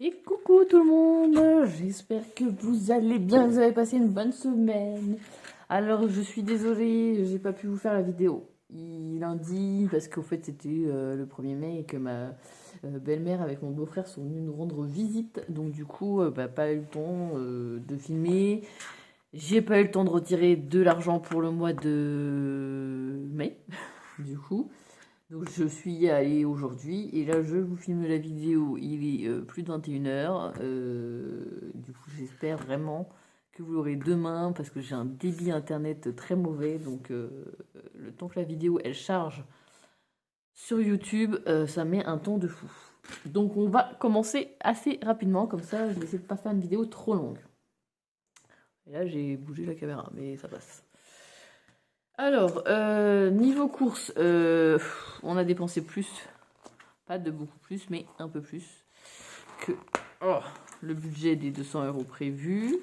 Et coucou tout le monde, j'espère que vous allez bien, vous avez passé une bonne semaine. Alors je suis désolée, j'ai pas pu vous faire la vidéo lundi parce qu'au fait c'était le 1er mai et que ma belle-mère avec mon beau-frère sont venus nous rendre visite. Donc du coup, pas eu le temps de filmer. J'ai pas eu le temps de retirer de l'argent pour le mois de mai, du coup. Donc je suis allée aujourd'hui et là je vous filme la vidéo, il est plus de 21h. Du coup j'espère vraiment que vous l'aurez demain parce que j'ai un débit internet très mauvais. Donc le temps que la vidéo elle charge sur YouTube, ça met un temps de fou. Donc on va commencer assez rapidement, comme ça je vais essayer de pas faire une vidéo trop longue. Et là j'ai bougé la caméra mais ça passe. Alors, niveau course, on a dépensé plus. Pas de beaucoup plus, mais un peu plus que le budget des 200 € prévus.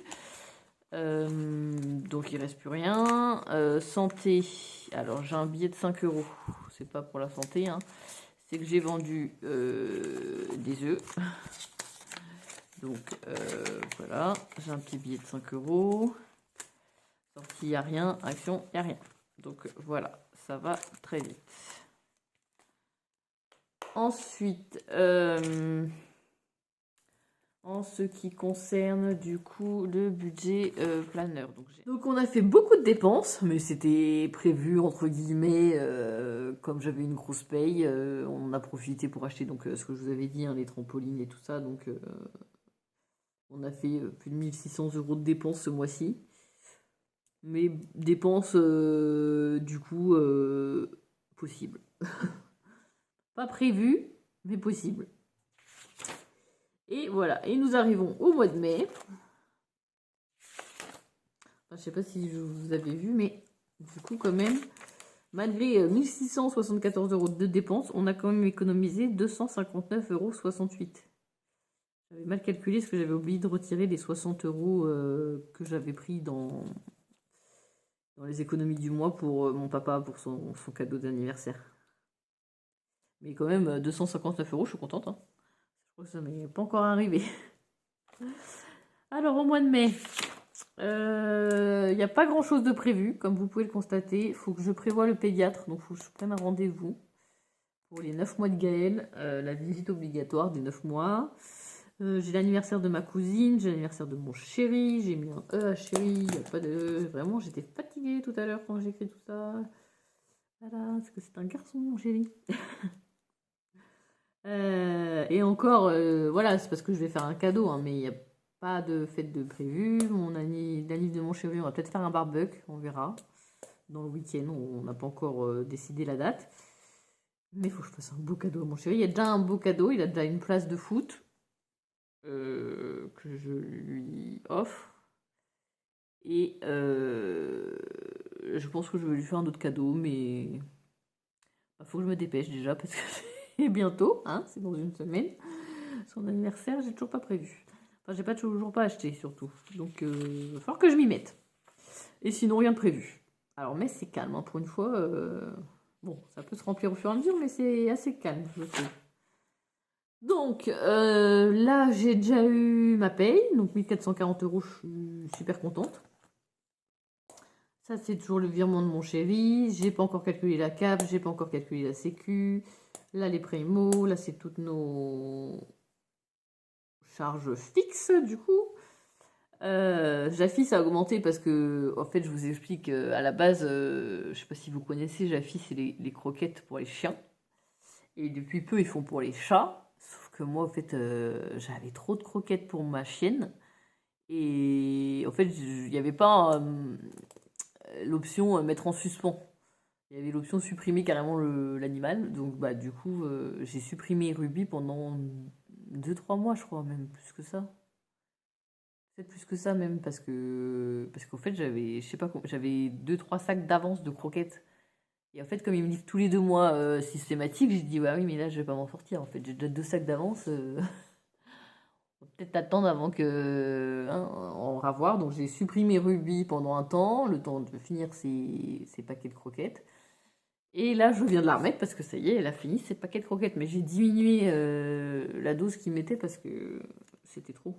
Donc il reste plus rien. Santé, alors j'ai un billet de 5 €. C'est pas pour la santé, hein. C'est que j'ai vendu des œufs. Donc voilà, j'ai un petit billet de 5 €. Sortie, il n'y a rien. Action, il n'y a rien. Donc voilà, ça va très vite. Ensuite, en ce qui concerne du coup le budget planeur. Donc on a fait beaucoup de dépenses, mais c'était prévu entre guillemets, comme j'avais une grosse paye, on en a profité pour acheter donc ce que je vous avais dit, hein, les trampolines et tout ça. Donc on a fait plus de 1600 € de dépenses ce mois-ci. Mais dépenses du coup possibles. Pas prévues, mais possibles. Et voilà, et nous arrivons au mois de mai. Enfin, je sais pas si vous avez vu, mais du coup quand même, malgré 1674 € de dépenses, on a quand même économisé 259,68 €. J'avais mal calculé parce que j'avais oublié de retirer les 60 € que j'avais pris dans les économies du mois pour mon papa, pour son cadeau d'anniversaire. Mais quand même, 259 €, je suis contente, hein. Je crois que ça m'est pas encore arrivé. Alors, au mois de mai, il n'y a pas grand chose de prévu, comme vous pouvez le constater. Il faut que je prévoie le pédiatre, donc il faut que je prenne un rendez-vous pour les 9 mois de Gaël, la visite obligatoire des 9 mois. J'ai l'anniversaire de ma cousine, j'ai l'anniversaire de mon chéri, j'ai mis un E à chéri, il n'y a pas de E. Vraiment, j'étais fatiguée tout à l'heure quand j'ai écrit tout ça. Voilà, parce que c'est un garçon, mon chéri. Et encore, voilà, c'est parce que je vais faire un cadeau, hein, mais il n'y a pas de fête de prévu. L'anniv de mon chéri, on va peut-être faire un barbecue, on verra. Dans le week-end, on n'a pas encore décidé la date. Mais il faut que je fasse un beau cadeau à mon chéri. Il y a déjà un beau cadeau, il a déjà une place de foot que je lui offre. Et je pense que je vais lui faire un autre cadeau, mais il faut que je me dépêche déjà parce que c'est bientôt, hein, c'est dans une semaine. Son anniversaire, j'ai toujours pas prévu. Enfin, j'ai toujours pas acheté surtout. Donc, il va falloir que je m'y mette. Et sinon, rien de prévu. Alors, mais c'est calme, hein, pour une fois. Bon, ça peut se remplir au fur et à mesure, mais c'est assez calme, je trouve. Donc, là, j'ai déjà eu ma paye. Donc, 1440 €, je suis super contente. Ça, c'est toujours le virement de mon chéri. J'ai pas encore calculé la CAF, j'ai pas encore calculé la Sécu. Là, les Primo, là, c'est toutes nos charges fixes, du coup. Jaffi, ça a augmenté parce que, en fait, je vous explique, à la base, je sais pas si vous connaissez, Jaffi, c'est les croquettes pour les chiens. Et depuis peu, ils font pour les chats. Sauf que moi, en fait, j'avais trop de croquettes pour ma chienne. Et en fait, il n'y avait pas l'option mettre en suspens. Il y avait l'option supprimer carrément l'animal. Donc, bah, du coup, j'ai supprimé Ruby pendant 2-3 mois, je crois, même plus que ça. Peut-être plus que ça même parce qu'en fait j'avais je sais pas j'avais 2-3 sacs d'avance de croquettes et en fait comme ils me livrent tous les 2 mois systématiques, j'ai dit ouais oui mais là je vais pas m'en sortir, en fait j'ai déjà 2 sacs d'avance. Faut peut-être attendre avant que hein, on va voir. Donc j'ai supprimé Ruby pendant un temps, le temps de finir ces paquets de croquettes, Et là, je viens de la remettre parce que ça y est, elle a fini ses paquets de croquettes. Mais j'ai diminué la dose qu'il mettait parce que c'était trop.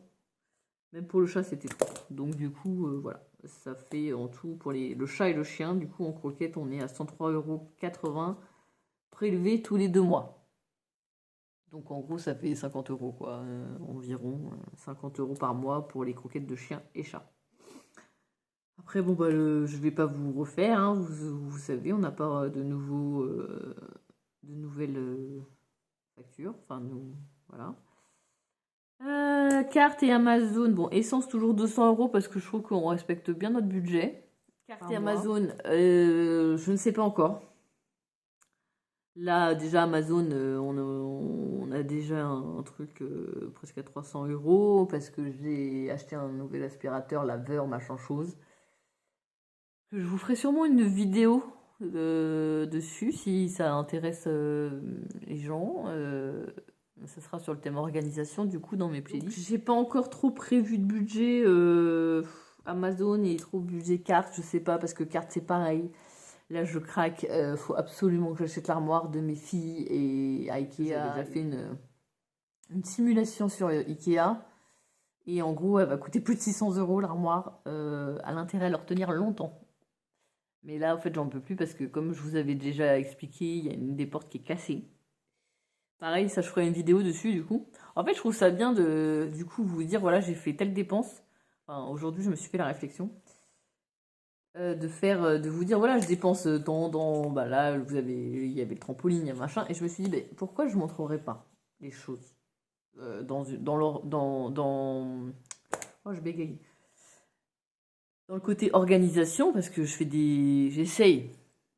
Même pour le chat, c'était trop. Donc du coup, voilà. Ça fait en tout pour le chat et le chien. Du coup, en croquettes, on est à 103,80 € prélevés tous les 2 mois. Donc en gros, ça fait 50 € quoi. Environ 50 € par mois pour les croquettes de chien et chat. Après, bon, bah, je vais pas vous refaire, hein, vous savez, on n'a pas de nouvelles factures. Enfin, voilà. Carte et Amazon. Bon, essence toujours 200 € parce que je trouve qu'on respecte bien notre budget. Carte et Amazon, je ne sais pas encore. Là, déjà, Amazon, on a déjà un truc presque à 300 € parce que j'ai acheté un nouvel aspirateur, laveur, machin chose. Je vous ferai sûrement une vidéo dessus si ça intéresse les gens. Ça sera sur le thème organisation du coup dans mes playlists. J'ai pas encore trop prévu de budget Amazon et trop budget carte, je sais pas parce que carte c'est pareil. Là je craque, faut absolument que j'achète l'armoire de mes filles et Ikea. J'ai déjà fait une simulation sur Ikea. Et en gros, elle va coûter plus de 600 € l'armoire. À l'intérêt à leur tenir longtemps. Mais là, en fait, j'en peux plus parce que, comme je vous avais déjà expliqué, il y a une des portes qui est cassée. Pareil, ça, je ferai une vidéo dessus, du coup. En fait, je trouve ça bien de, du coup, vous dire, voilà, j'ai fait telle dépense. Enfin, aujourd'hui, je me suis fait la réflexion. De vous dire, voilà, je dépense bah là, il y avait le trampoline, il y a machin. Et je me suis dit, pourquoi je ne montrerai pas les choses oh, je bégaye. Dans le côté organisation, parce que j'essaye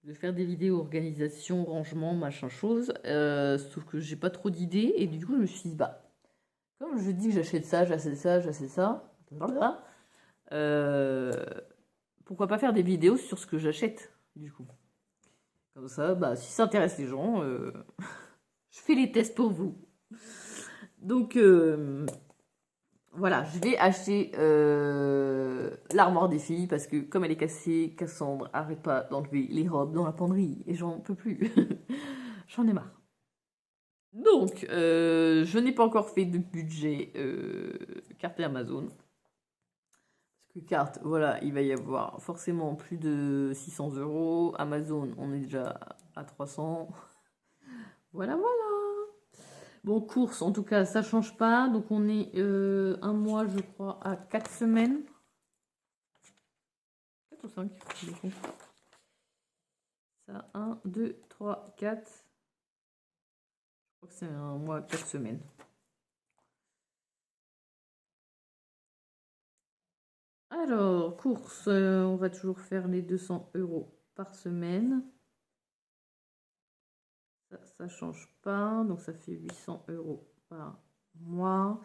de faire des vidéos organisation, rangement, machin chose, sauf que j'ai pas trop d'idées, et du coup, je me suis dit, comme je dis que j'achète ça, j'achète ça, voilà, pourquoi pas faire des vidéos sur ce que j'achète, du coup. Comme ça, si ça intéresse les gens, je fais les tests pour vous. Donc, voilà, je vais acheter l'armoire des filles parce que comme elle est cassée, Cassandre arrête pas d'enlever les robes dans la penderie et j'en peux plus. J'en ai marre. Donc, je n'ai pas encore fait de budget carte Amazon. Parce que carte, voilà, il va y avoir forcément plus de 600 €. Amazon, on est déjà à 300. Voilà, voilà. Bon, course, en tout cas, ça change pas. Donc, on est un mois, je crois, à 4 semaines. 4 ou 5, du coup. Ça, 1, 2, 3, 4. Je crois que c'est un mois, 4 semaines. Alors, course, on va toujours faire les 200 € par semaine. Ça change pas, donc ça fait 800 € par mois.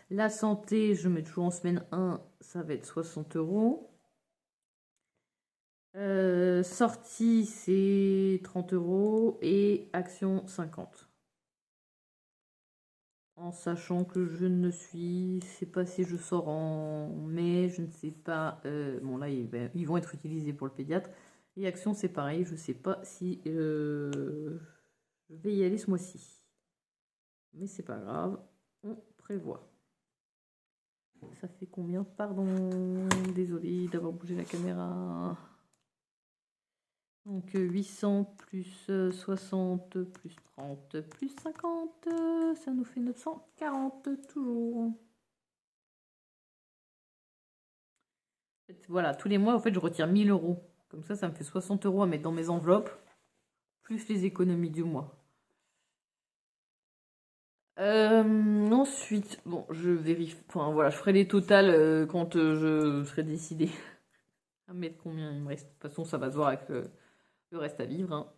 La santé, je mets toujours en semaine 1, ça va être 60 €. Sortie, c'est 30 € et action 50. En sachant que je ne sais pas si je sors en mai, je ne sais pas. Bon, là, ils vont être utilisés pour le pédiatre. Et action, c'est pareil, je ne sais pas si je vais y aller ce mois-ci. Mais c'est pas grave, on prévoit. Ça fait combien? Pardon, désolée d'avoir bougé la caméra. Donc 800 plus 60 plus 30 plus 50, ça nous fait 940 toujours. Voilà, tous les mois, en fait, je retire 1000 €. Comme ça me fait 60 € à mettre dans mes enveloppes, plus les économies du mois. Ensuite, bon, je vérifie. Enfin, voilà, je ferai les totales quand je serai décidée à mettre combien il me reste. De toute façon, ça va se voir avec le reste à vivre. Hein.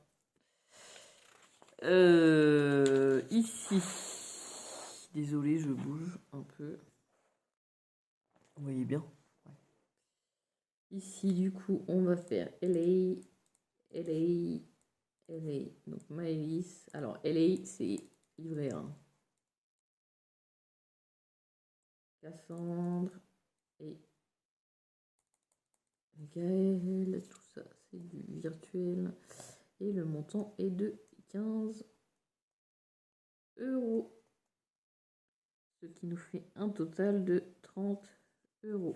Ici, désolée, je bouge un peu. Vous voyez bien. Ouais. Ici, du coup, on va faire LA, LA, LA. Donc, Maëlys. Alors, LA, c'est livret 1. Cassandre et Gaël, tout ça, c'est du virtuel. Et le montant est de 15 €. Ce qui nous fait un total de 30 €.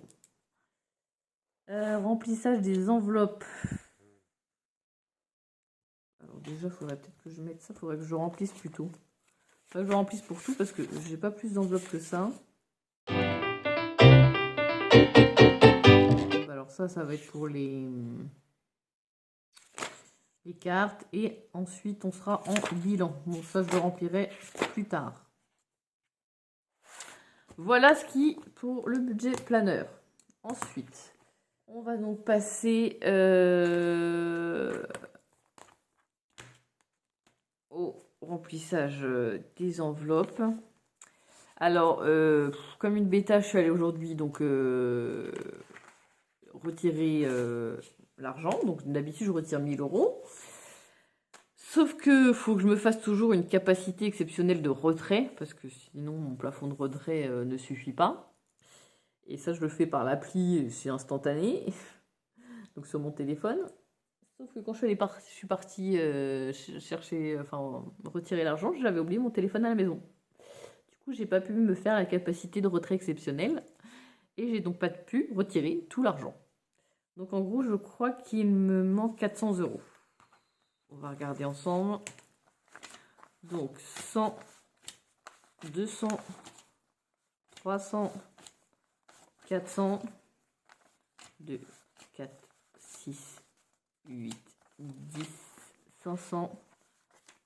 Remplissage des enveloppes. Alors déjà, il faudrait peut-être que je mette ça. Il faudrait que je remplisse plutôt. Il faudrait que je remplisse pour tout parce que j'ai pas plus d'enveloppes que ça. Alors ça va être pour les cartes. Et ensuite, on sera en bilan. Bon, ça, je le remplirai plus tard. Voilà ce qui pour le budget planeur. Ensuite, on va donc passer au remplissage des enveloppes. Alors, comme une bêta, je suis allée aujourd'hui donc retirer l'argent. Donc d'habitude, je retire 1000 €. Sauf que faut que je me fasse toujours une capacité exceptionnelle de retrait, parce que sinon mon plafond de retrait ne suffit pas. Et ça, je le fais par l'appli, c'est instantané, donc sur mon téléphone. Sauf que quand je suis partie chercher, enfin retirer l'argent, j'avais oublié mon téléphone à la maison. Du coup, j'ai pas pu me faire la capacité de retrait exceptionnelle, et j'ai donc pas pu retirer tout l'argent. Donc en gros, je crois qu'il me manque 400 €. On va regarder ensemble. Donc 100, 200, 300, 400, 2, 4, 6, 8, 10, 500,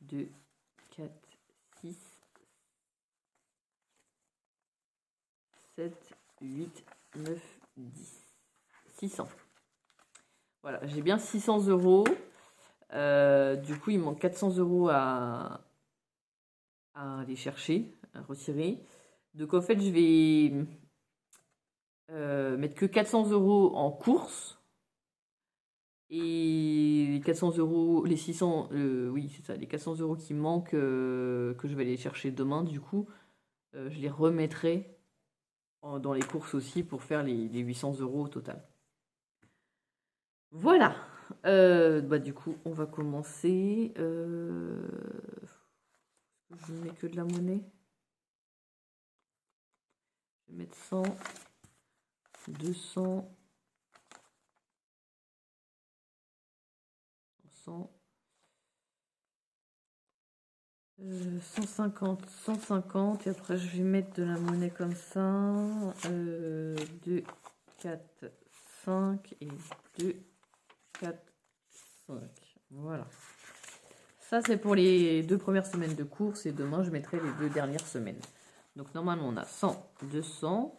2, 4, 6, 7, 8, 9, 10, 600. Voilà, j'ai bien 600 €. Du coup, il me manque 400 € à aller chercher, à retirer. Donc en fait, je vais mettre que 400 € en course. Et les 400 €, les 600, oui, c'est ça, les 400 € qui manquent, que je vais aller chercher demain, du coup, je les remettrai dans les courses aussi pour faire les 800 € au total. Voilà. Du coup, on va commencer. Je mets que de la monnaie. Je vais mettre 100, 200, 100, 150, 150. Et après, je vais mettre de la monnaie comme ça. 2, 4, 5 et 2, 4, 5. Voilà. Ça, c'est pour les 2 premières semaines de course. Et demain, je mettrai les 2 dernières semaines. Donc, normalement, on a 100, 200.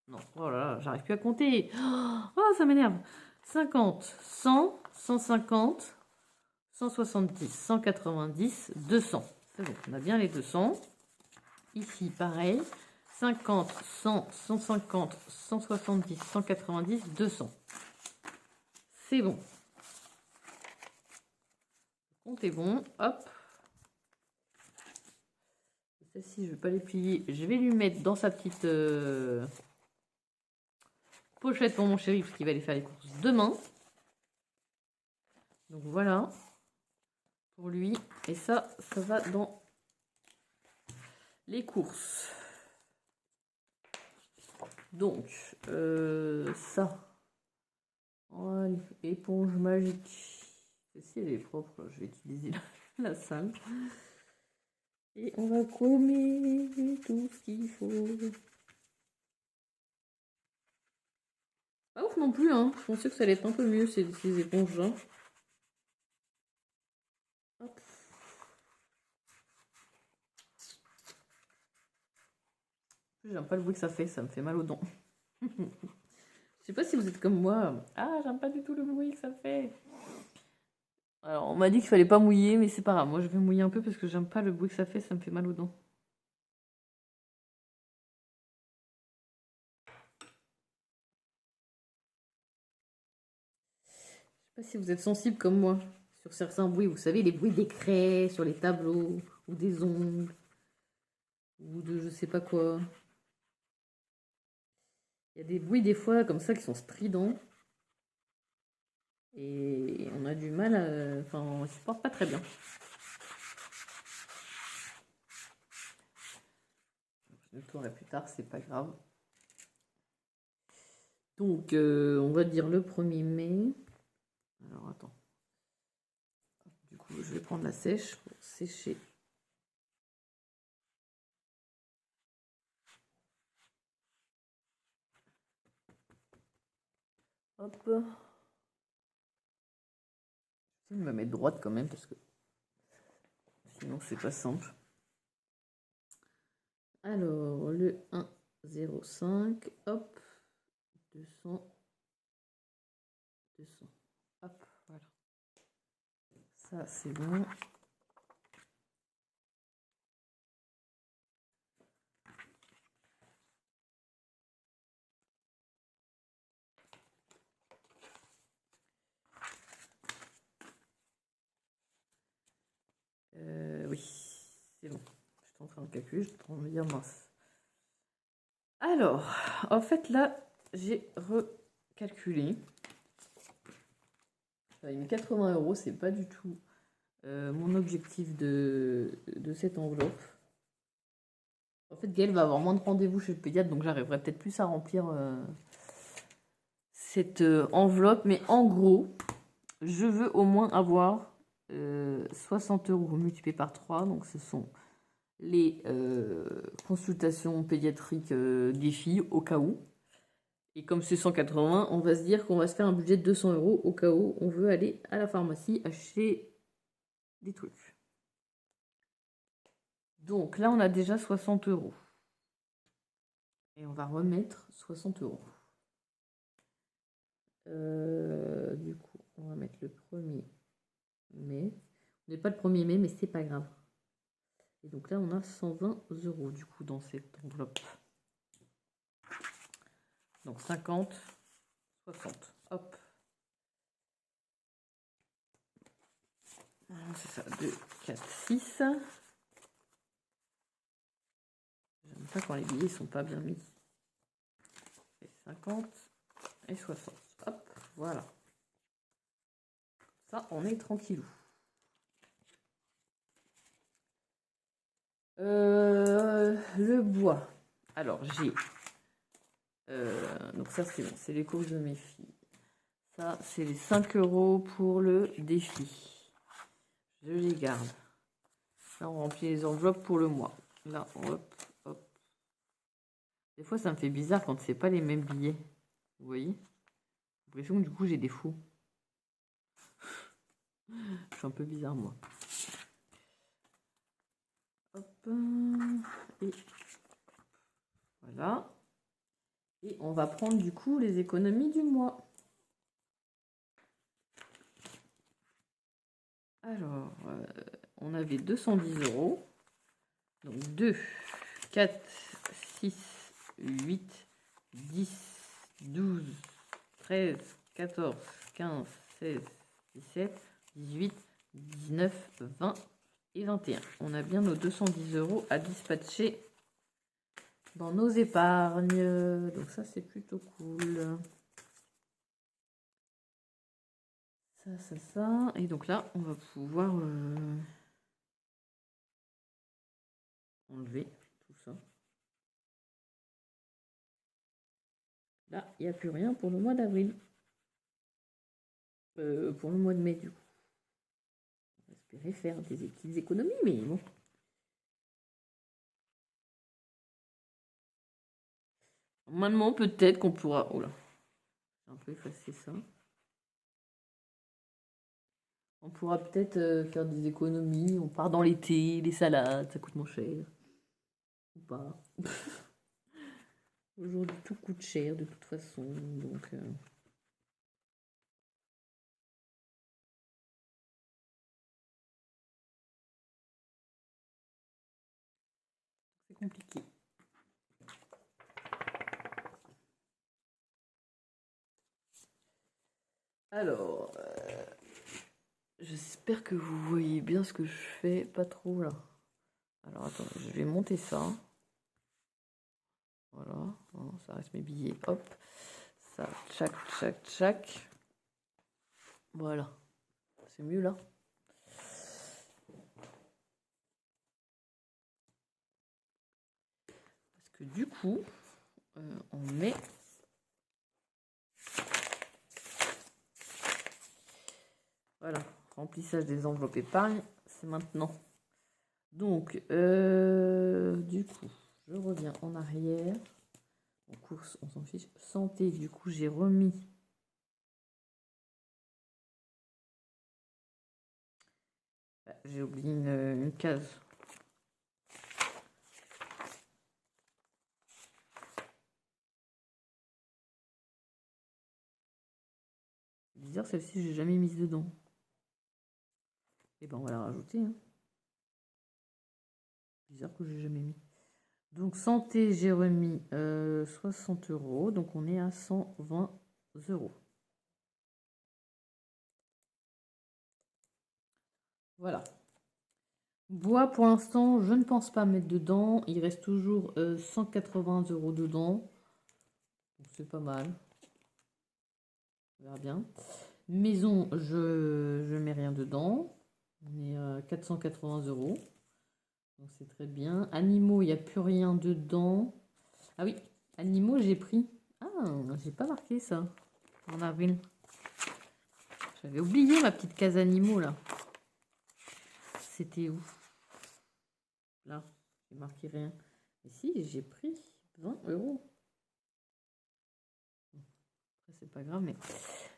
Non, oh là là, j'arrive plus à compter. Oh, ça m'énerve. 50, 100, 150, 170, 190, 200. C'est bon, on a bien les 200. Ici, pareil. 50, 100, 150, 170, 190, 200. C'est bon. Le compte est bon. Hop. Celle-ci, je ne vais pas les plier. Je vais lui mettre dans sa petite pochette pour mon chéri, parce qu'il va aller faire les courses demain. Donc voilà. Pour lui. Et ça va dans les courses. Donc, ça. Voilà, éponge magique. Celle-ci, elle est propre. Je vais utiliser la salle. Et on va commer tout ce qu'il faut. Pas ouf non plus, hein. Je pensais que ça allait être un peu mieux, ces éponges-là. Hop. J'aime pas le bruit que ça me fait mal aux dents. Je sais pas si vous êtes comme moi. Ah, j'aime pas du tout le bruit que ça fait. Alors, on m'a dit qu'il fallait pas mouiller, mais c'est pas grave. Moi, je vais mouiller un peu parce que j'aime pas le bruit que ça me fait mal aux dents. Je sais pas si vous êtes sensible comme moi sur certains bruits. Vous savez, les bruits des craies sur les tableaux, ou des ongles, ou de je sais pas quoi. Il y a des bruits des fois comme ça qui sont stridents. Et on a du mal à... Enfin, on ne se porte pas très bien. Je le tournerai plus tard, c'est pas grave. Donc, on va dire le 1er mai. Alors, attends. Du coup, je vais prendre la sèche pour sécher. Hop. Je vais me mettre droite quand même parce que sinon c'est pas simple. Alors, le 1,05, hop, 200, 200, hop, voilà. Ça, c'est bon. Oui, c'est bon. Je suis en train de calculer, je suis en train de me dire mince. Alors, en fait, là, j'ai recalculé. Il met 80 €, c'est pas du tout mon objectif de cette enveloppe. En fait, Gaëlle va avoir moins de rendez-vous chez le pédiatre, donc j'arriverai peut-être plus à remplir cette enveloppe. Mais en gros, je veux au moins avoir 60 € multipliés par 3. Donc, ce sont les consultations pédiatriques des filles, au cas où. Et comme c'est 180, on va se dire qu'on va se faire un budget de 200 € au cas où on veut aller à la pharmacie acheter des trucs. Donc là, on a déjà 60 €. Et on va remettre 60 €. Du coup, on va mettre le 1er mai. On n'est pas le 1er mai, mais c'est pas grave. Et donc là, on a 120 € du coup dans cette enveloppe. Donc 50, 60. Hop. C'est ça, 2, 4, 6. J'aime pas quand les billets sont pas bien mis. Et 50 et 60. Hop, voilà. Ça, on est tranquillou. Le bois. Alors, j'ai... donc ça, c'est bon. C'est les courses de mes filles. Ça, c'est les 5 € pour le défi. Je les garde. Là, on remplit les enveloppes pour le mois. Là, hop, hop. Des fois, ça me fait bizarre quand c'est pas les mêmes billets. Vous voyez? J'ai l'impression que du coup, j'ai des faux. Je suis un peu bizarre, moi. Hop. Et voilà. Et on va prendre du coup les économies du mois. Alors, on avait 210 €. Donc 2, 4, 6, 8, 10, 12, 13, 14, 15, 16, 17, 18, 19, 20 et 21. On a bien nos 210 € à dispatcher dans nos épargnes. Donc ça, c'est plutôt cool. Ça. Et donc là, on va pouvoir enlever tout ça. Là, il n'y a plus rien pour le mois d'avril. Pour le mois de mai, du coup. On va espérer faire des petites économies, mais bon. Normalement, peut-être qu'on pourra... Oh là, j'ai un peu effacé ça. On pourra peut-être faire des économies. On part dans l'été, les salades, ça coûte moins cher. Ou pas. Aujourd'hui, tout coûte cher de toute façon, donc... c'est compliqué. Alors, j'espère que vous voyez bien ce que je fais. Pas trop, là. Alors, attends, je vais monter ça. Voilà, ça reste mes billets. Hop. Ça, tchac. Voilà. C'est mieux là. Parce que du coup, on met... Voilà. Remplissage des enveloppes épargne. C'est maintenant. Donc, du coup, je reviens en arrière. En course, on s'en fiche. Santé, du coup, j'ai remis... J'ai oublié une case. Bizarre, celle-ci, j'ai jamais mise dedans. Et ben, on va la rajouter. Hein. Bizarre que j'ai jamais mis. Donc, santé, j'ai remis 60 €. Donc, on est à 120 €. Voilà. Bois, pour l'instant, je ne pense pas mettre dedans. Il reste toujours 180 € dedans. Donc, c'est pas mal. On verra bien. Maison, je mets rien dedans. On est à 480 €. Donc, c'est très bien. Animaux, il n'y a plus rien dedans. Ah oui, animaux, j'ai pris. Ah, j'ai pas marqué ça en avril. J'avais oublié ma petite case animaux là. C'était où? Là, j'ai marqué rien. Et si, j'ai pris 20 €. Après, c'est pas grave, mais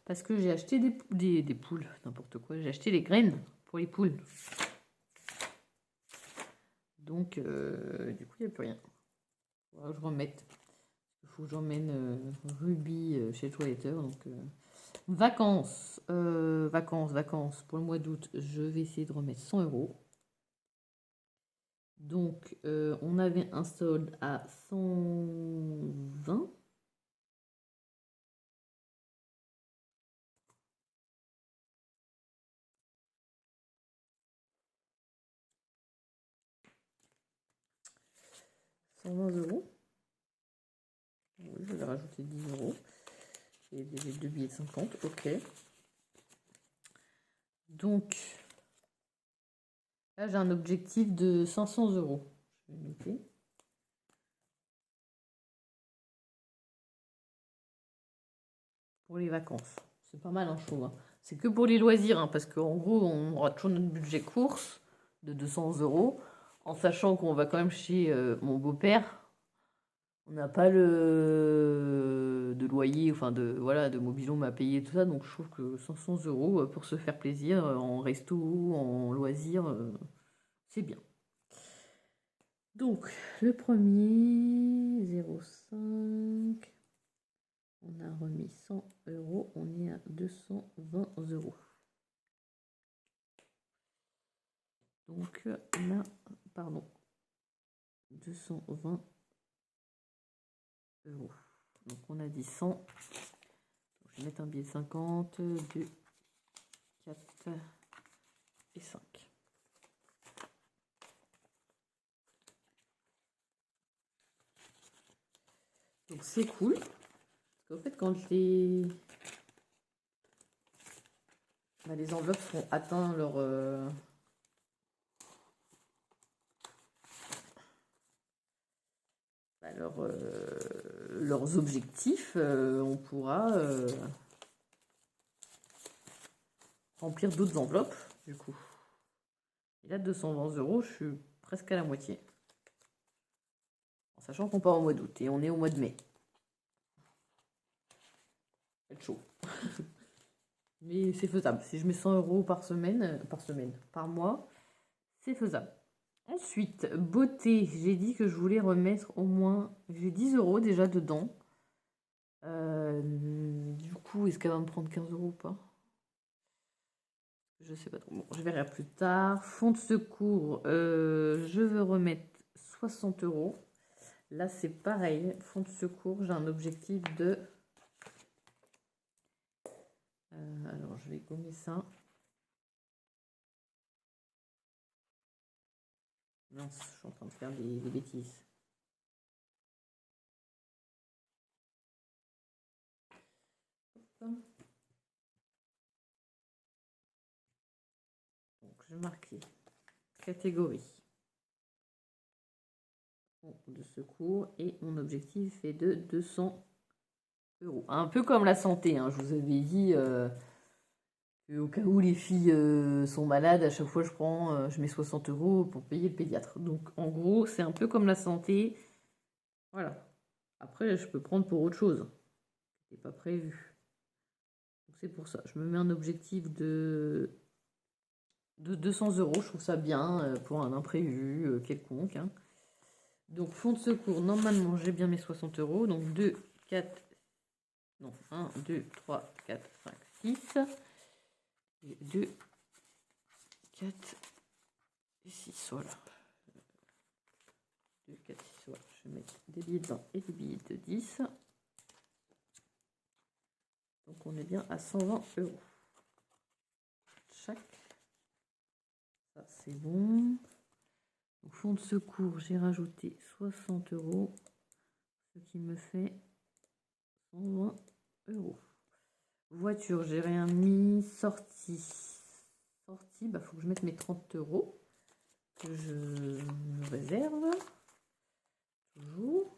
parce que j'ai acheté des poules, n'importe quoi. J'ai acheté les graines pour les poules. Donc, du coup, il n'y a plus rien. Faudra que je remette. Il faut que j'emmène Ruby chez le toiletteur. Donc, vacances. Vacances. Pour le mois d'août, je vais essayer de remettre 100 €. Donc, on avait un solde à 120. €. Oui, je vais rajouter 10 €. Et des deux billets de 50, ok. Donc, là, j'ai un objectif de 500 €. Je vais noter. Pour les vacances. C'est pas mal, hein, je trouve. Hein. C'est que pour les loisirs, hein, parce qu'en gros, on aura toujours notre budget course de 200 €, en sachant qu'on va quand même chez mon beau-père. On n'a pas de loyer, enfin de mobil-home à payer, tout ça. Donc je trouve que 500 € pour se faire plaisir en resto, en loisirs, c'est bien. Donc le premier, 0,5. On a remis 100 €, on est à 220 €. Donc là, pardon, 220 €. Donc on a dit 100. Je vais mettre un billet de 50, 2, 4 et 5. Donc c'est cool. Parce qu'en fait, quand les enveloppes seront atteints leurs objectifs, on pourra remplir d'autres enveloppes, du coup. Et là, 220 €, je suis presque à la moitié. En sachant qu'on part au mois d'août et on est au mois de mai. C'est chaud. Mais c'est faisable. Si je mets 100 € par mois, c'est faisable. Ensuite, beauté, j'ai dit que je voulais remettre au moins... J'ai 10 € déjà dedans. Du coup, est-ce qu'elle va me prendre 15 € ou pas? Je sais pas trop. Bon, je verrai plus tard. Fonds de secours, je veux remettre 60 €. Là, c'est pareil. Fonds de secours, j'ai un objectif de... alors, je vais gommer ça. Non, je suis en train de faire des bêtises. Hop. je marquais catégorie de secours et mon objectif est de 200 euros. Un peu comme la santé, hein. Je vous avais dit au cas où les filles sont malades, à chaque fois je mets 60 euros pour payer le pédiatre. Donc en gros, c'est un peu comme la santé. Voilà. Après, je peux prendre pour autre chose. C'est pas prévu. Donc c'est pour ça. Je me mets un objectif de 200 euros. Je trouve ça bien pour un imprévu quelconque. Hein. Donc fonds de secours, normalement j'ai bien mes 60 euros. Donc 2, 4, non, 1, 2, 3, 4, 5, 6. Et 2, 4 et 6, voilà. 2, 4, 6, voilà. Je vais mettre des billets de 20 et des billets de 10. Donc on est bien à 120 euros. Chaque. Ça c'est bon. Donc, fonds de secours, j'ai rajouté 60 euros. Ce qui me fait 120 euros. Voiture, j'ai rien mis. Sortie. Sortie, bah faut que je mette mes 30 euros. Que je me réserve. Toujours.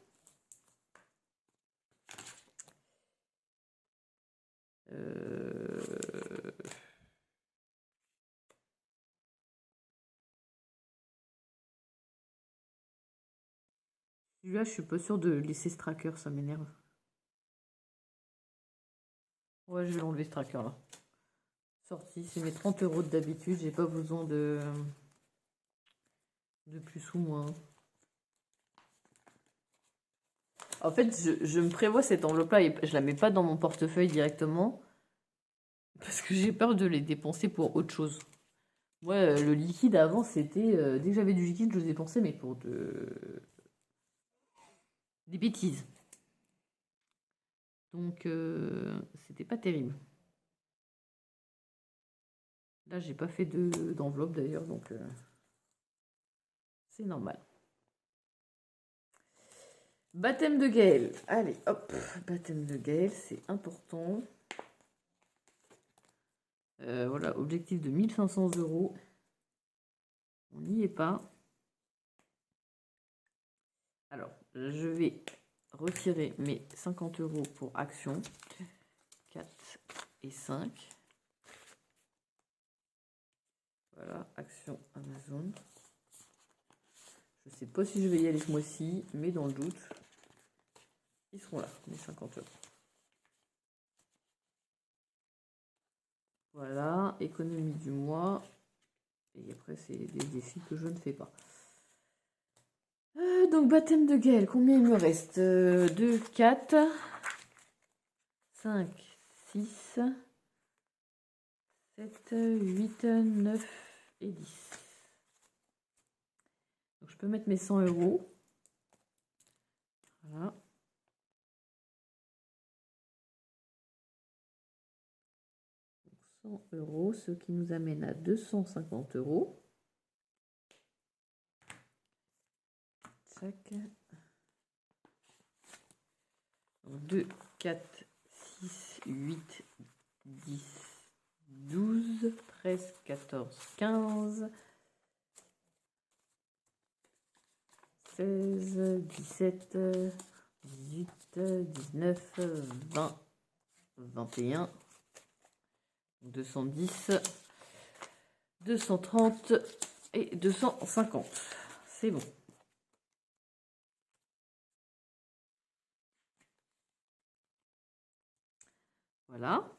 Celui-là, je suis pas sûre de laisser ce tracker, ça m'énerve. Ouais, je vais l'enlever ce tracker là. Sortie, c'est mes 30 euros d'habitude, j'ai pas besoin de plus ou moins. En fait, je me prévois cette enveloppe-là et je la mets pas dans mon portefeuille directement parce que j'ai peur de les dépenser pour autre chose. Ouais, le liquide avant, c'était dès que j'avais du liquide, je le dépensais, mais pour des bêtises. Donc, c'était pas terrible. Là, j'ai pas fait d'enveloppe d'ailleurs, donc c'est normal. Baptême de Gaël. Allez, hop, baptême de Gaël, c'est important. Voilà, objectif de 1500 euros. On n'y est pas. Alors, je vais retirer mes 50 euros pour Action. 4 et 5. Voilà, Action Amazon. Je ne sais pas si je vais y aller ce mois-ci, mais dans le doute, ils seront là, mes 50 euros. Voilà, économie du mois. Et après, c'est des défis que je ne fais pas. Donc, baptême de Gaël, combien il me reste 2, 4, 5, 6, 7, 8, 9 et 10. Donc, je peux mettre mes 100 euros. Voilà. Donc, 100 euros, ce qui nous amène à 250 euros. Tac. 2, 4, 6, 8, 10, 12, 13, 14, 15, 16, 17, 18, 19, 20, 21, 210, 230 et 250. C'est bon. Voilà.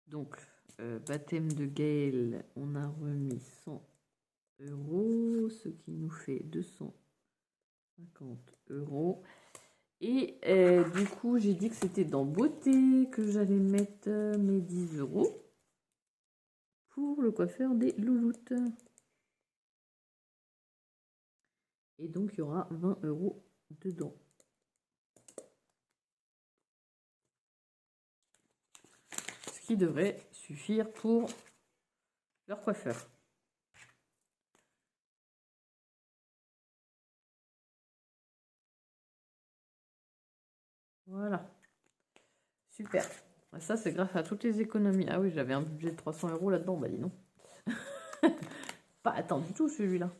Donc, baptême de Gaël, on a remis 100 euros, ce qui nous fait 250 euros. Et du coup, j'ai dit que c'était dans beauté que j'allais mettre mes 10 euros pour le coiffeur des louloutes. Et donc, il y aura 20 euros dedans. Ce qui devrait suffire pour leur coiffeur. Voilà. Super. Ça, c'est grâce à toutes les économies. Ah oui, j'avais un budget de 300 euros là-dedans. Bah dis non. Pas attendu du tout celui-là.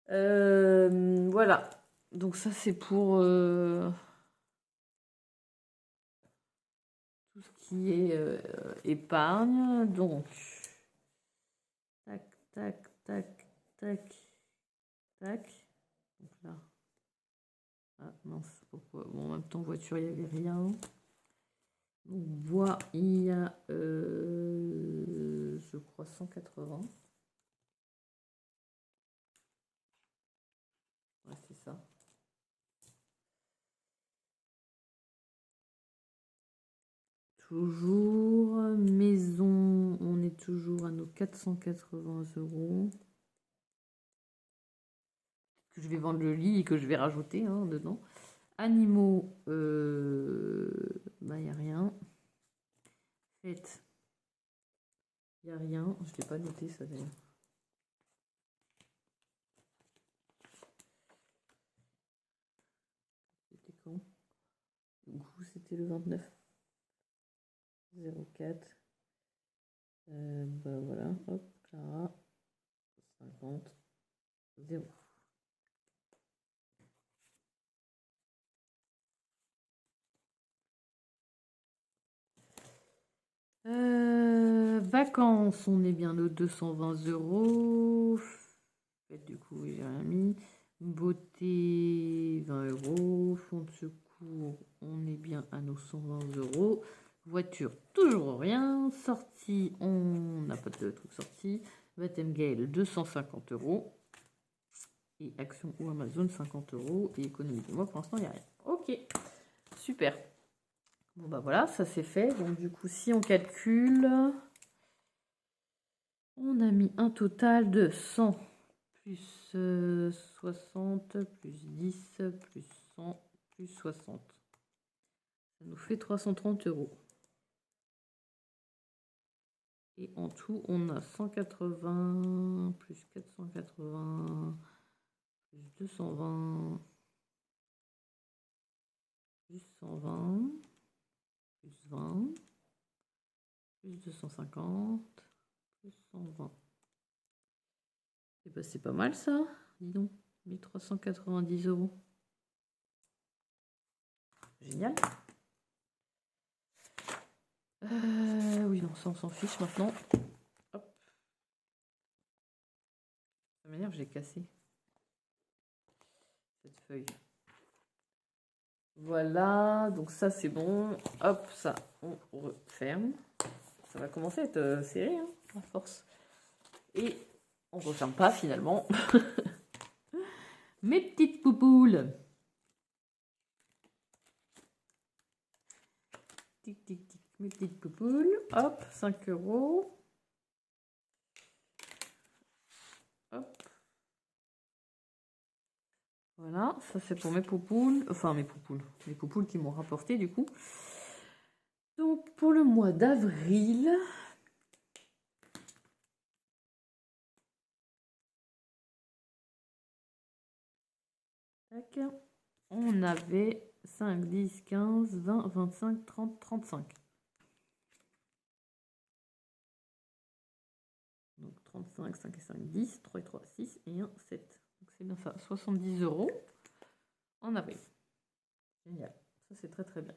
Voilà. Donc ça c'est pour tout ce qui est épargne. Donc, tac, tac, tac, tac, tac. Donc là. Ah mince, pourquoi? Bon, en même temps, voiture, il n'y avait rien. Donc, bois, il y a, je crois, 180. Ouais, c'est ça. Toujours maison, on est toujours à nos 480 euros. Que je vais vendre le lit et que je vais rajouter dedans. Animaux, bah il n'y a rien. Fête, il n'y a rien. Je ne l'ai pas noté ça d'ailleurs. C'était quand? Du coup, c'était le 29. 04. Bah voilà, hop, Clara. 50. 0. Vacances, on est bien aux 220 euros. Fête, du coup, j'ai rien mis. Beauté, 20 euros. Fonds de secours, on est bien à nos 120 euros. Voiture, toujours rien. Sortie, on n'a pas de truc sorti. Baptême Gaël, 250 euros. Et Action ou Amazon, 50 euros. Et économie de moi, pour l'instant, il n'y a rien. Ok, super. Bon, bah voilà, ça c'est fait. Donc, du coup, si on calcule, on a mis un total de 100 plus 60 plus 10 plus 100 plus 60. Ça nous fait 330 euros. Et en tout, on a 180 plus 480 plus 220 plus 120 plus 20 plus 250 plus 120. Et bah c'est pas mal ça, dis donc, 1390 euros. Génial. Oui, non, ça on s'en fiche maintenant. Hop. De toute manière, j'ai cassé cette feuille. Voilà, donc ça c'est bon. Hop, ça on referme. Ça va commencer à être serré, à force. Et on ne referme pas finalement. Mes petites poupoules. Tic, tic, tic. Mes petites poupoules. Hop, 5 euros. Hop. Voilà, ça c'est pour mes poupoules. Enfin, mes poupoules. Les poupoules qui m'ont rapporté du coup. Donc, pour le mois d'avril... On avait 5, 10, 15, 20, 25, 30, 35. Donc 35, 5 et 5, 10, 3 et 3, 6 et 1, 7. Donc c'est bien ça, 70 euros en avril. Génial, ça c'est très très bien.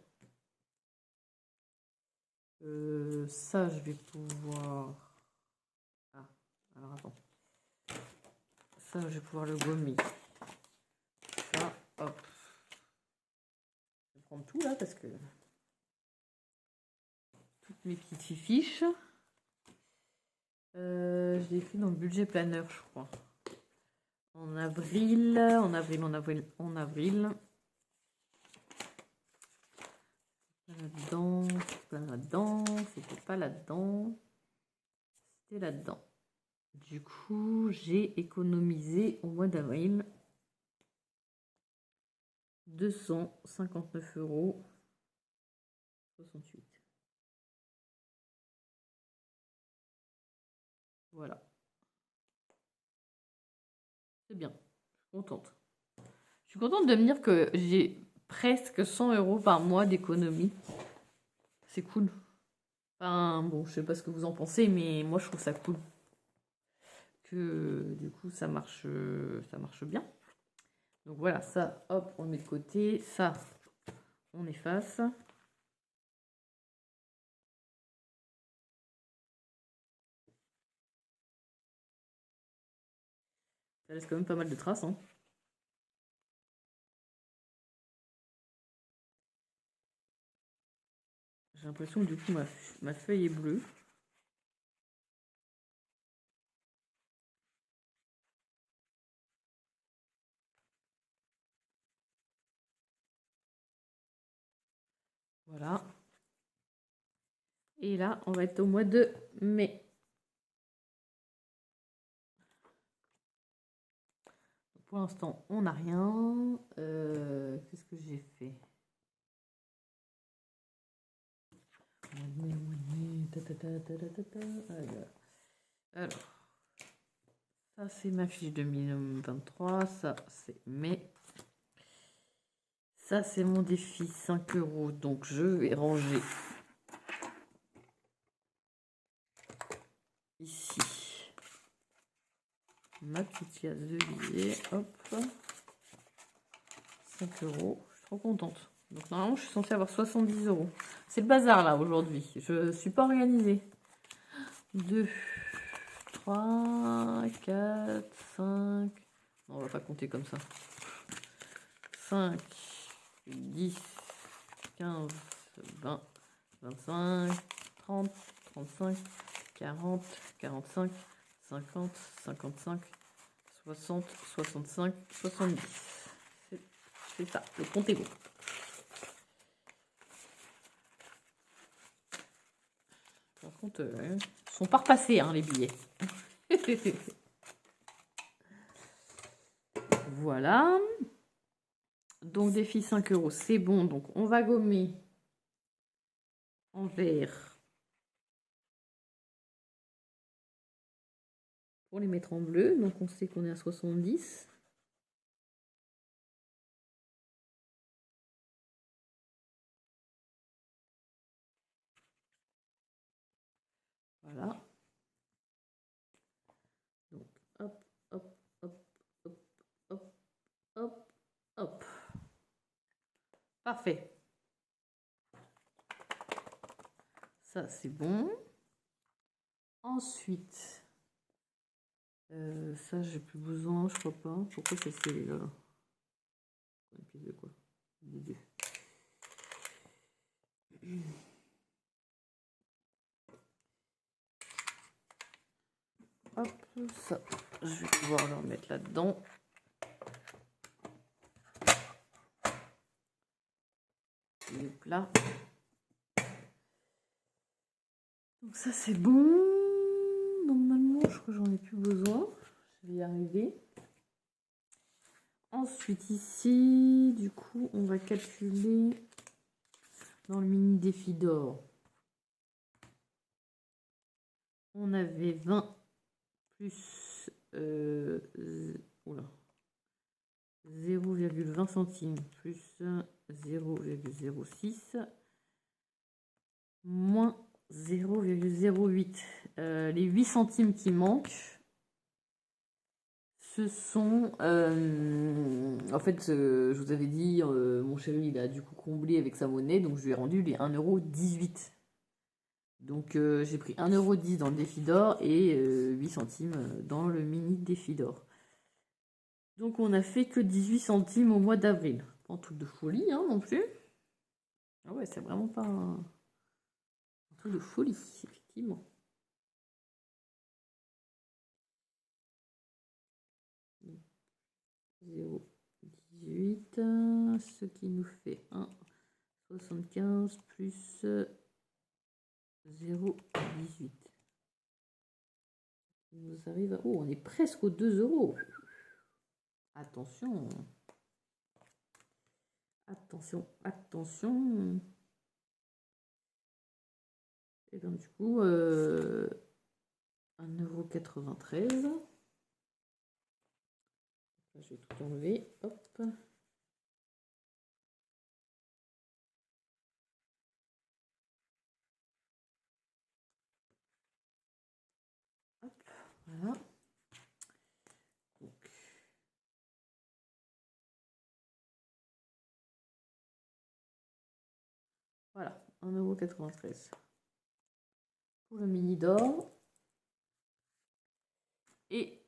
Ça je vais pouvoir... Ah, alors attends. Ça je vais pouvoir le gommer. Ça, hop. Je vais prendre tout là parce que... Toutes mes petites fiches. Je l'ai fait dans le budget planeur, je crois. En avril. Là-dedans, pas là-dedans, c'était pas là-dedans, c'était là-dedans. Du coup, j'ai économisé au mois d'avril 259 euros 68. Voilà. C'est bien. Je suis contente. Je suis contente de me dire que j'ai presque 100 euros par mois d'économie. C'est cool. Enfin, bon, je sais pas ce que vous en pensez, mais moi je trouve ça cool. Que du coup ça marche bien. Donc voilà, ça, hop, on le met de côté. Ça, on efface. Ça laisse quand même pas mal de traces, hein. J'ai l'impression que du coup ma feuille est bleue. Voilà. Et là, on va être au mois de mai. Pour l'instant, on n'a rien. Qu'est-ce que j'ai fait? Alors, ça c'est ma fiche 2023. Ça c'est mai. Ça c'est mon défi 5 €. Donc je vais ranger ici ma petite case de billets. Hop. 5 €. Je suis trop contente. Donc normalement, je suis censée avoir 70 €. C'est le bazar là aujourd'hui. Je suis pas organisée. 2, 3, 4, 5. Non, on va pas compter comme ça. 5, 10, 15, 20, 25, 30, 35, 40, 45, 50, 55, 60, 65, 70. C'est ça, le compte est bon. Par contre, ils sont pas repassés, hein, les billets. Voilà. Donc, défi 5 €, c'est bon. Donc, on va gommer en vert pour les mettre en bleu. Donc, on sait qu'on est à 70. Voilà. Donc, hop, hop, hop, hop, hop, hop, hop. Parfait. Ça, c'est bon. Ensuite, ça, j'ai plus besoin, je crois pas. Pourquoi ça c'est là? Une pièce de quoi? De deux. Hop, ça, je vais pouvoir le remettre là-dedans. Le plat. Donc ça c'est bon. Normalement, je crois que j'en ai plus besoin. Je vais y arriver. Ensuite ici, du coup, on va calculer dans le mini défi d'or. On avait 20 plus 0,20 centimes plus 0,06 moins 0,08. Les 8 centimes qui manquent, ce sont... en fait, je vous avais dit, mon chéri, il a du coup comblé avec sa monnaie, donc je lui ai rendu les 1,18 €. Donc j'ai pris 1,10 € dans le défi d'or et 8 centimes dans le mini défi d'or. Donc on a fait que 18 centimes au mois d'avril. Pas un truc de folie, hein, non plus. Ah ouais, c'est vraiment pas un truc de folie, effectivement. Donc, 0,18, ce qui nous fait 1,75 plus 0,18. On nous arrive à... Oh, on est presque aux 2 €. Attention. Attention, attention. Et donc du coup, 1,93 €. Je vais tout enlever. Hop. Voilà. Donc, voilà, 1,93 € pour le mini d'or. Et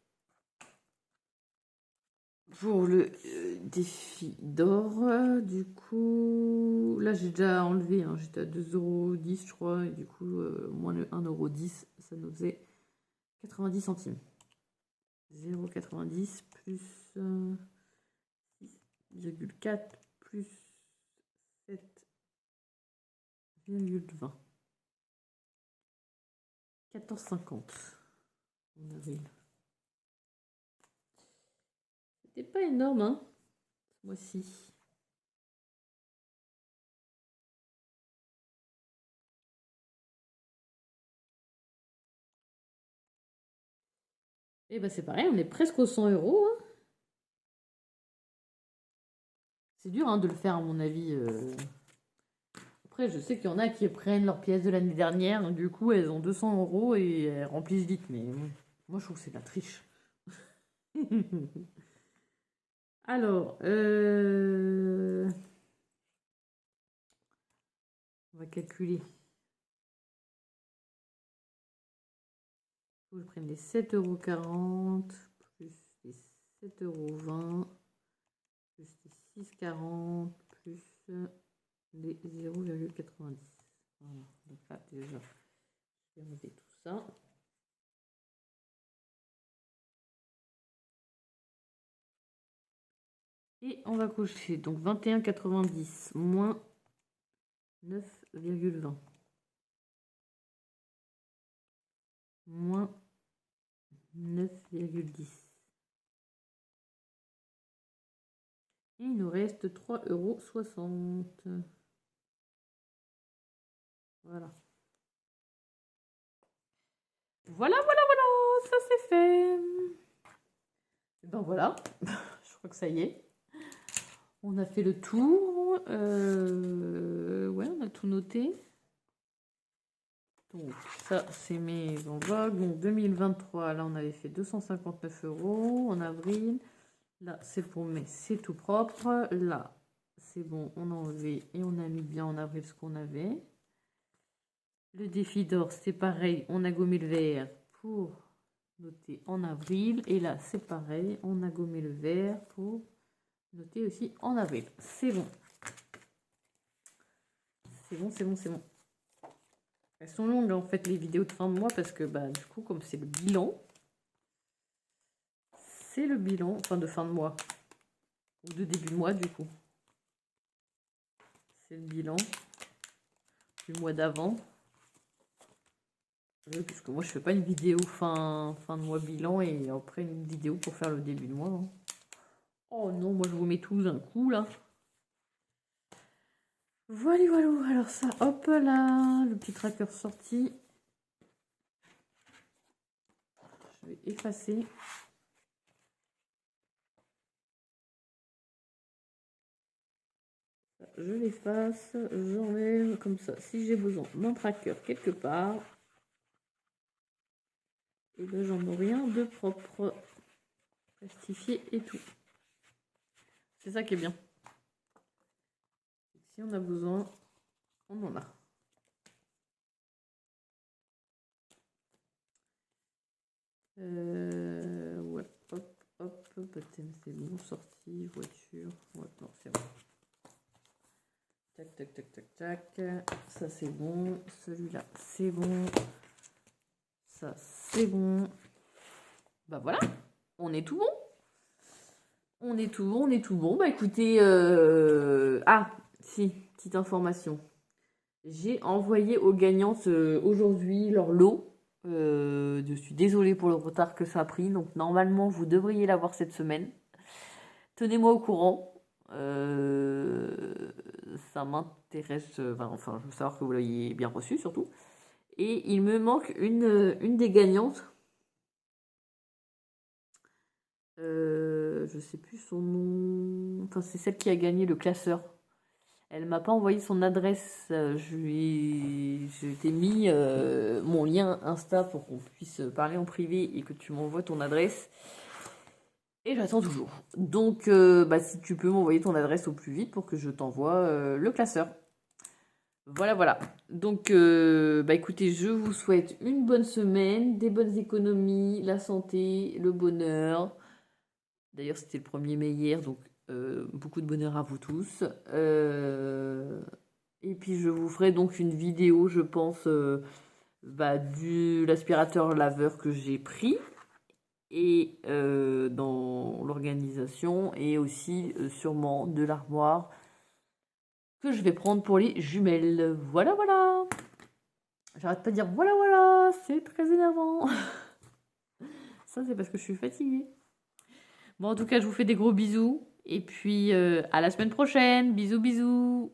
pour le défi d'or, du coup, là j'ai déjà enlevé, hein, j'étais à 2,10 € je crois, et du coup, moins le 1,10 €, ça nous faisait 90 centimes. 0,90 plus 6,4 plus 7,20. 14,50 en avril. C'était pas énorme, hein, ce mois-ci. Et bah c'est pareil, on est presque aux 100 €. Hein. C'est dur hein, de le faire à mon avis. Après, je sais qu'il y en a qui prennent leurs pièces de l'année dernière, du coup elles ont 200 € et elles remplissent vite. Mais moi je trouve que c'est de la triche. Alors, on va calculer. Je prends les 7,40 € plus les 7,20 € plus les 6,40 plus les 0,90. Voilà, donc là déjà, je vais enlever tout ça. Et on va cocher donc 21,90 moins 9,20 moins 9,10. Et il nous reste 3,60 €. Voilà. Voilà, ça c'est fait. Et ben voilà, je crois que ça y est. On a fait le tour. Ouais, on a tout noté. Donc ça, c'est mes envols. Donc 2023, là on avait fait 259 € en avril. Là, c'est pour mai, c'est tout propre. Là, c'est bon, on a enlevé et on a mis bien en avril ce qu'on avait. Le défi d'or, c'est pareil, on a gommé le vert pour noter en avril. Et là, c'est pareil, on a gommé le vert pour noter aussi en avril. C'est bon. C'est bon. Elles sont longues en fait les vidéos de fin de mois parce que bah du coup comme c'est le bilan, enfin de fin de mois ou de début de mois du coup. C'est le bilan du mois d'avant. Puisque moi je fais pas une vidéo fin de mois bilan et après une vidéo pour faire le début de mois. Hein. Oh non, moi je vous mets tous d'un coup là. Voilà, alors ça, hop là, le petit tracker sorti. Je vais effacer. Je l'efface, j'enlève comme ça. Si j'ai besoin d'un tracker quelque part, et ben j'en ai rien de propre. Plastifié et tout. C'est ça qui est bien. Si on a besoin, on en a. Ouais, hop, baptême, c'est bon, sortie, voiture, ouais, non, c'est bon. Tac. Ça, c'est bon. Celui-là, c'est bon. Ça, c'est bon. Bah voilà, on est tout bon. On est tout bon. Bah écoutez, ah, si, petite information. J'ai envoyé aux gagnantes aujourd'hui leur lot. Je suis désolée pour le retard que ça a pris. Donc normalement, vous devriez l'avoir cette semaine. Tenez-moi au courant. Ça m'intéresse. Enfin, je veux savoir que vous l'ayez bien reçu surtout. Et il me manque une des gagnantes. Je sais plus son nom. Enfin, c'est celle qui a gagné le classeur. Elle m'a pas envoyé son adresse. Je t'ai mis mon lien Insta pour qu'on puisse parler en privé et que tu m'envoies ton adresse. Et j'attends toujours. Donc, si tu peux m'envoyer ton adresse au plus vite pour que je t'envoie le classeur. Voilà, voilà. Donc, écoutez, je vous souhaite une bonne semaine, des bonnes économies, la santé, le bonheur. D'ailleurs, c'était le 1er mai hier, donc beaucoup de bonheur à vous tous. Et puis, je vous ferai donc une vidéo, je pense, de l'aspirateur laveur que j'ai pris et dans l'organisation et aussi sûrement de l'armoire que je vais prendre pour les jumelles. Voilà, voilà. J'arrête pas de dire voilà, voilà, c'est très énervant. Ça, c'est parce que je suis fatiguée. Bon, en tout cas, je vous fais des gros bisous. Et puis, à la semaine prochaine. Bisous, bisous.